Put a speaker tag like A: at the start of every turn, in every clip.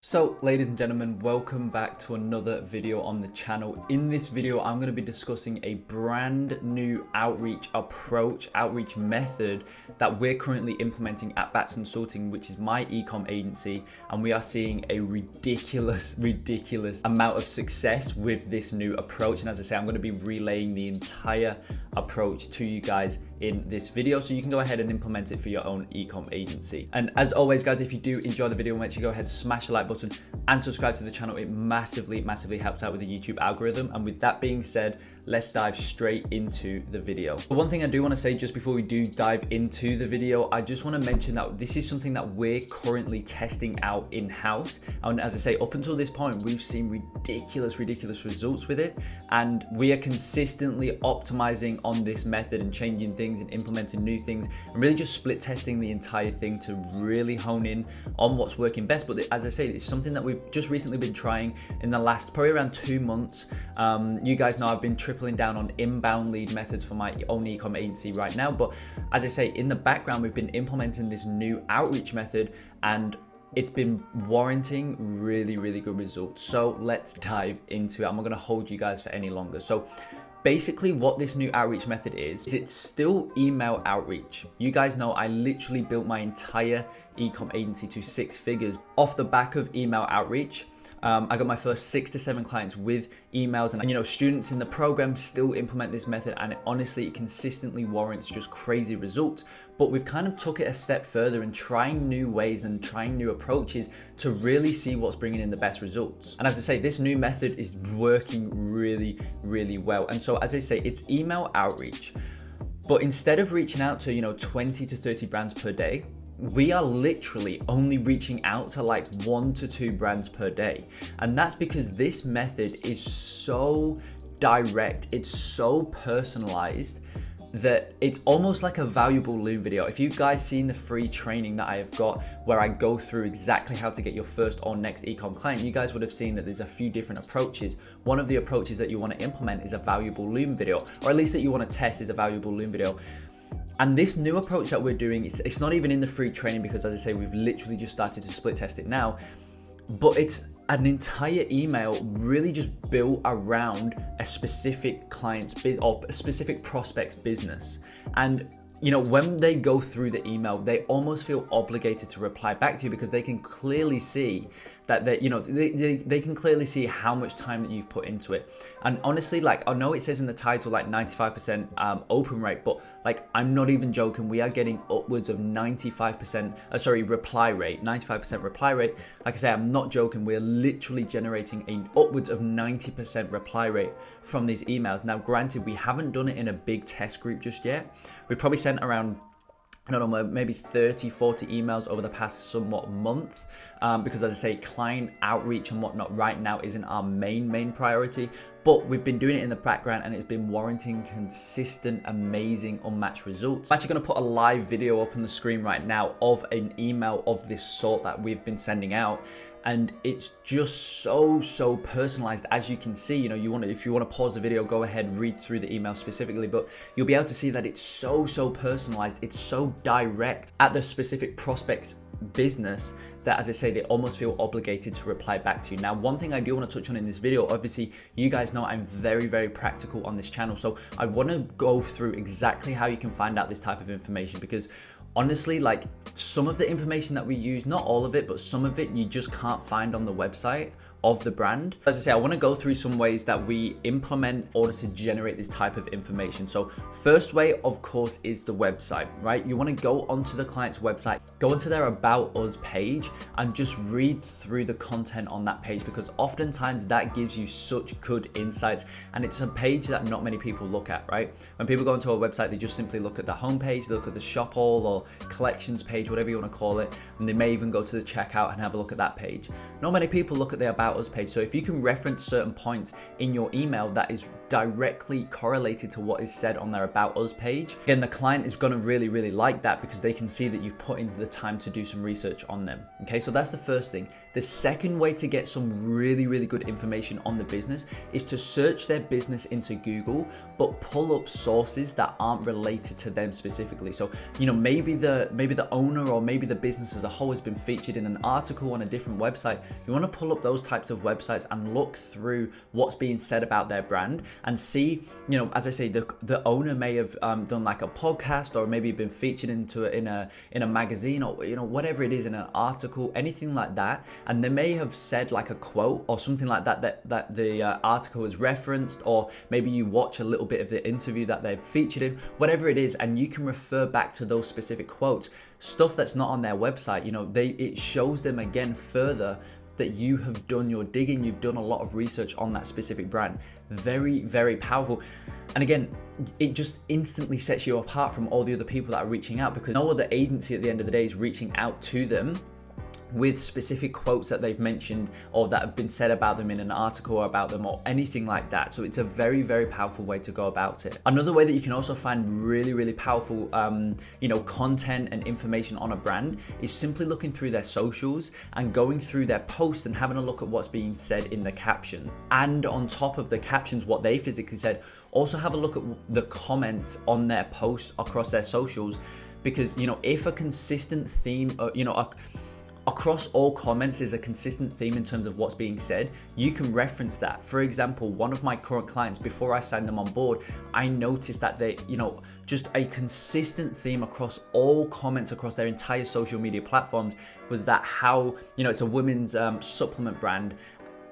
A: So ladies and gentlemen, welcome back to another video on the channel. In this video, I'm going to be discussing a brand new outreach approach, outreach method that we're currently implementing at Bats Consulting, which is my e-com agency. And we are seeing a ridiculous amount of success with this new approach. And as I say, I'm going to be relaying the entire approach to you guys in this video, so you can go ahead and implement it for your own e-com agency. And as always, guys, if you do enjoy the video, make sure you go ahead, smash the like button and subscribe to the channel. It massively helps out with the YouTube algorithm. And with that being said, let's dive straight into the video. But one thing I do want to say just before we do dive into the video, I just want to mention that this is something that we're currently testing out in-house. And as I say, up until this point, we've seen ridiculous results with it. And we are consistently optimizing on this method and changing things and implementing new things and really just split testing the entire thing to really hone in on what's working best. But as I say, it's something that we've just recently been trying in the last probably around 2 months. You guys know I've been tripling down on inbound lead methods for my own e-com agency right now. But as I say, in the background, we've been implementing this new outreach method and it's been warranting really good results. So let's dive into it. I'm not going to hold you guys for any longer. So basically what this new outreach method is it's still email outreach. You guys know I literally built my entire e-com agency to 6 figures off the back of email outreach. I got my first 6 to 7 clients with emails, and you know, students in the program still implement this method, and honestly, it consistently warrants just crazy results. But we've kind of took it a step further and trying new ways and trying new approaches to really see what's bringing in the best results. And as I say, this new method is working really well. And so as I say, it's email outreach, but instead of reaching out to 20 to 30 brands per day, we are literally only reaching out to like 1 to 2 brands per day. And that's because this method is so direct, it's so personalized that it's almost like a valuable Loom video. If you guys seen the free training that I have got where I go through exactly how to get your first or next e-com client, you guys would have seen that there's a few different approaches. One of the approaches that you want to implement is a valuable Loom video, or at least that you want to test is a valuable Loom video. And this new approach that we're doing, it's not even in the free training because as I say, we've literally just started to split test it now, but it's an entire email really just built around a specific client's business or a specific prospect's business. And when they go through the email, they almost feel obligated to reply back to you because they can clearly see that they can clearly see how much time that you've put into it. And honestly, like, I know it says in the title like 95% open rate, but like, I'm not even joking, we are getting upwards of 95% reply rate, 95% reply rate. Like I say, I'm not joking, we're literally generating an upwards of 90% reply rate from these emails. Now granted, we haven't done it in a big test group just yet. We've probably sent around, I don't know, maybe 30, 40 emails over the past somewhat month, because as I say, client outreach and whatnot right now isn't our main priority, but we've been doing it in the background and it's been warranting consistent, amazing, unmatched results. I'm actually gonna put a live video up on the screen right now of an email of this sort that we've been sending out. And it's just so personalized. As you can see, if you want to pause the video, go ahead, read through the email specifically, but you'll be able to see that it's so personalized. It's so direct at the specific prospect's business that, as I say, they almost feel obligated to reply back to you. Now, one thing I do want to touch on in this video, obviously, you guys know I'm very practical on this channel. So I want to go through exactly how you can find out this type of information, because honestly, like, some of the information that we use, not all of it, but some of it you just can't find on the website of the brand. As I say, I want to go through some ways that we implement in order to generate this type of information. So first way, of course, is the website, right? You want to go onto the client's website, go into their About Us page and just read through the content on that page, because oftentimes that gives you such good insights, and it's a page that not many people look at, right? When people go into a website, they just simply look at the homepage, they look at the shop all or collections page, whatever you want to call it, and they may even go to the checkout and have a look at that page. Not many people look at the About About Us page. So if you can reference certain points in your email that is directly correlated to what is said on their About Us page, again, the client is going to really like that because they can see that you've put in the time to do some research on them. Okay, so that's the first thing. The second way to get some really good information on the business is to search their business into Google, but pull up sources that aren't related to them specifically. So, you know, maybe the owner or maybe the business as a whole has been featured in an article on a different website. You want to pull up those types of websites and look through what's being said about their brand and see, you know, as I say, the owner may have done like a podcast, or maybe been featured in a magazine, or, you know, whatever it is, in an article, anything like that. And they may have said like a quote or something like that the article has referenced, or maybe you watch a little bit of the interview that they've featured in, whatever it is, and you can refer back to those specific quotes, stuff that's not on their website. You know, it shows them again further that you have done your digging, you've done a lot of research on that specific brand. Very powerful. And again, it just instantly sets you apart from all the other people that are reaching out, because no other agency at the end of the day is reaching out to them with specific quotes that they've mentioned or that have been said about them in an article or about them or anything like that. So it's a very powerful way to go about it. Another way that you can also find really powerful you know, content and information on a brand is simply looking through their socials and going through their posts and having a look at what's being said in the caption. And on top of the captions, what they physically said, also have a look at the comments on their posts across their socials, because, you know, if a consistent theme, you know, across all comments is a consistent theme in terms of what's being said, you can reference that. For example, one of my current clients, before I signed them on board, I noticed that they, you know, just a consistent theme across all comments across their entire social media platforms was that how, you know, it's a women's supplement brand,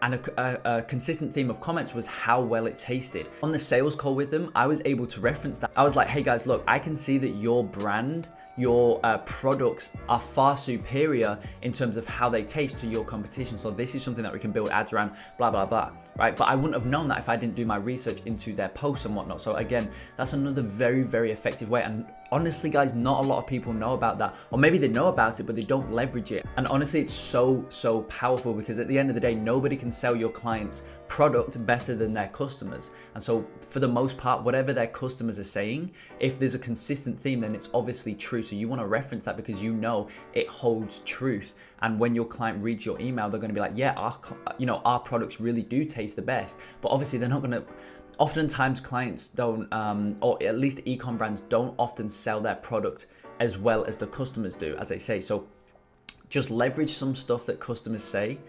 A: and a consistent theme of comments was how well it tasted. On the sales call with them, I was able to reference that. I was like, hey guys, look, I can see that your brand, your products are far superior in terms of how they taste to your competition. So this is something that we can build ads around, blah, right? But I wouldn't have known that if I didn't do my research into their posts and whatnot. So again, that's another very effective way. And honestly, guys, not a lot of people know about that, or maybe they know about it, but they don't leverage it. And honestly, it's so powerful, because at the end of the day, nobody can sell your clients product better than their customers. And so for the most part, whatever their customers are saying, if there's a consistent theme, then it's obviously true. So you want to reference that because you know it holds truth. And when your client reads your email, they're going to be like, yeah, our products really do taste the best. But obviously they're not going to, oftentimes clients don't, or at least e-com brands don't often sell their product as well as the customers do, as I say. So just leverage some stuff that customers say,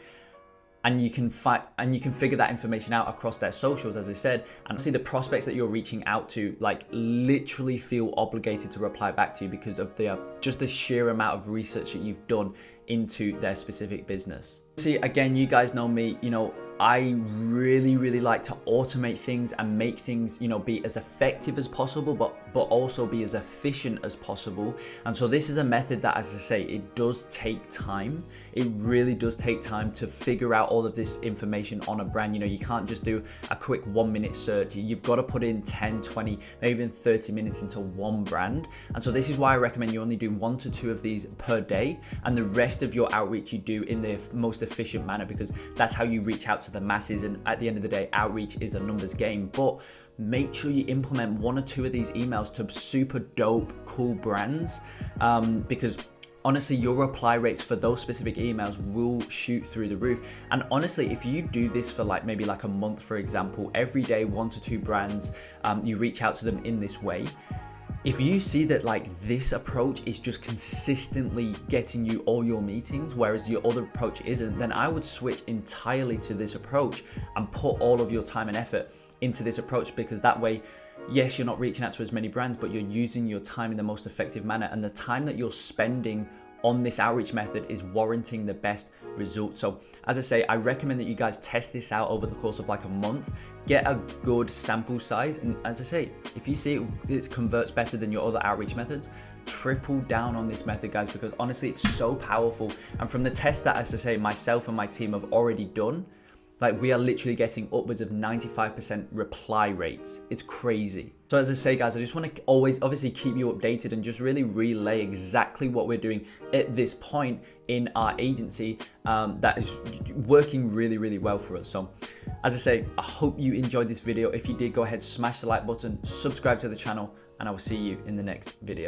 A: and you can figure that information out across their socials, as I said, and see the prospects that you're reaching out to, like, literally feel obligated to reply back to you because of just the sheer amount of research that you've done into their specific business. See, again, you guys know me, you know, I really like to automate things and make things, you know, be as effective as possible, but also be as efficient as possible. And so this is a method that, as I say, it does take time. It really does take time to figure out all of this information on a brand. You know, you can't just do a quick 1 minute search. You've got to put in 10, 20, maybe even 30 minutes into one brand. And so this is why I recommend you only do 1 to 2 of these per day, and the rest of your outreach you do in the most efficient manner, because that's how you reach out to the masses. And at the end of the day, outreach is a numbers game. But make sure you implement 1 or 2 of these emails to super dope, cool brands, because honestly, your reply rates for those specific emails will shoot through the roof. And honestly, if you do this for maybe a month, for example, every day, 1 to 2 brands, you reach out to them in this way. If you see that this approach is just consistently getting you all your meetings, whereas your other approach isn't, then I would switch entirely to this approach and put all of your time and effort into this approach, because that way, yes, you're not reaching out to as many brands, but you're using your time in the most effective manner, and the time that you're spending on this outreach method is warranting the best results. So as I say, I recommend that you guys test this out over the course of a month, get a good sample size. And as I say, if you see it converts better than your other outreach methods, triple down on this method, guys, because honestly, it's so powerful. And from the test that, as I say, myself and my team have already done, Like, we are literally getting upwards of 95% reply rates. It's crazy. So as I say, guys, I just want to always obviously keep you updated and just really relay exactly what we're doing at this point in our agency that is working really, really well for us. So as I say, I hope you enjoyed this video. If you did, go ahead, smash the like button, subscribe to the channel, and I will see you in the next video.